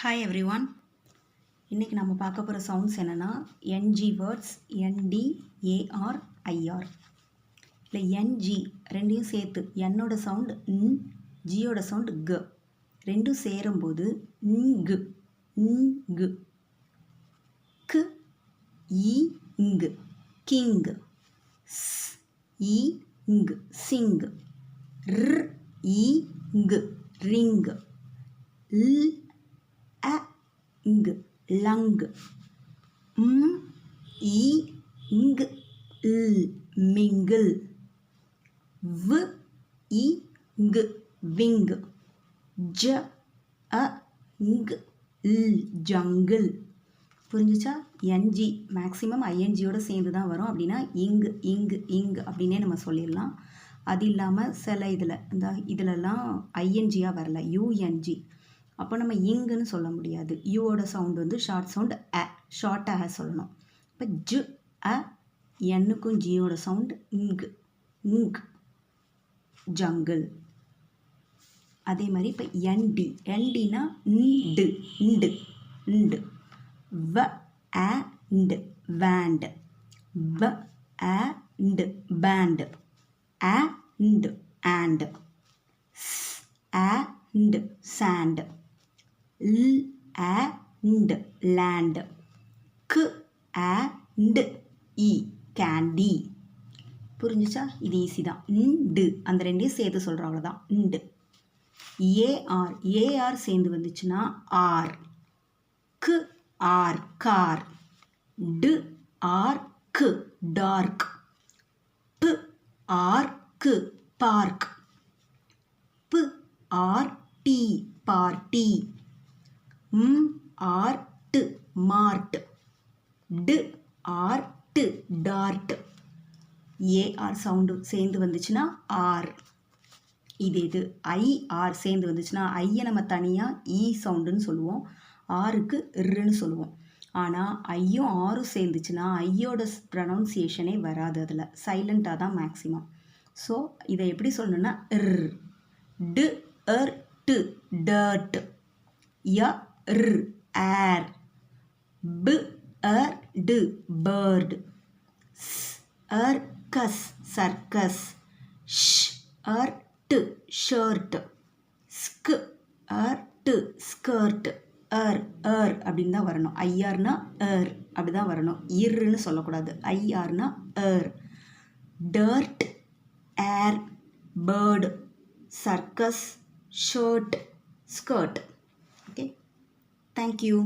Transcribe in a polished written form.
Hi every one. இன்றைக்கி நம்ம பார்க்க போகிற சவுண்ட்ஸ் என்னென்னா என்ஜி வேர்ட்ஸ், என்டிஏஆர் ஐஆர். இல்லை என்ஜி ரெண்டையும் சேர்த்து என்னோட சவுண்டு ந், ஜியோட சவுண்டு க, ரெண்டும் சேரும்போது ங்கு ங்கு. கு இங்கு கிங்கு. ஸ் இங்கு சிங்கு. ர் இங்கு ரிங்கு. ல் இங்கு லங்கு. இங்கு மிங்கிள். இங்கு விங்கு. இங்கு ஜங்கிள். புரிஞ்சுச்சா? என்ஜி மேக்ஸிமம் ஐஎன்ஜியோட சேர்ந்து தான் வரும். அப்படின்னா இங்கு இங்கு இங்கு அப்படின்னே நம்ம சொல்லிடலாம். அது இல்லாமல் சில இதிலெல்லாம் ஐஎன்ஜியாக வரல, யூஎன்ஜி. அப்போ நம்ம இங்குன்னு சொல்ல முடியாது. யூவோட சவுண்டு வந்து ஷார்ட் சவுண்டு ஷார்ட்டாக சொல்லணும். இப்போ ஜு என்னுக்கும் ஜியோட சவுண்டு இங்கு இங்கு ஜங்கிள். அதே மாதிரி இப்போ என்டினா இண்டு இண்டு இண்டு. ண்டு வேண்டு. ண்டு பேண்டு. ண்டு ஆண்டு. ண்டு சாண்டு. ண்டு லேண்டு. ண்டு கேண்டி. புரிஞ்சுச்சா? இது ஈஸி தான். ண்டு அந்த ரெண்டையும் சேர்த்து சொல்கிறோம், அவ்வளோதான். ண்டு. ஏஆர் சேர்ந்து வந்துச்சுன்னா ஆர். R car. க்கு டார்க். க்கு பார்க். டி party. Mart. Dart. AR sound சேர்ந்து வந்துச்சுன்னா ஆர். இது ஐஆர் சேர்ந்து வந்துச்சுன்னா ஐயை நம்ம தனியாக இ சவுண்டுன்னு சொல்லுவோம், ஆருக்கு ருன்னு சொல்லுவோம். ஆனால் ஐயும் ஆரும் சேர்ந்துச்சுன்னா ஐயோட ப்ரொனவுன்சியேஷனே வராது, அதில் சைலண்ட்டாக தான் மேக்ஸிமம். ஸோ இதை எப்படி சொல்லணும்னா dirt. Air. Bird. Circus. Shirt. Skirt. அப்படின்னு தான் வரணும். ஐஆர்னா அப்படி தான் வரணும், இர்ன்னு சொல்லக்கூடாது. ஐஆர்னா dirt, air, bird, circus, shirt, skirt. Okay, thank you.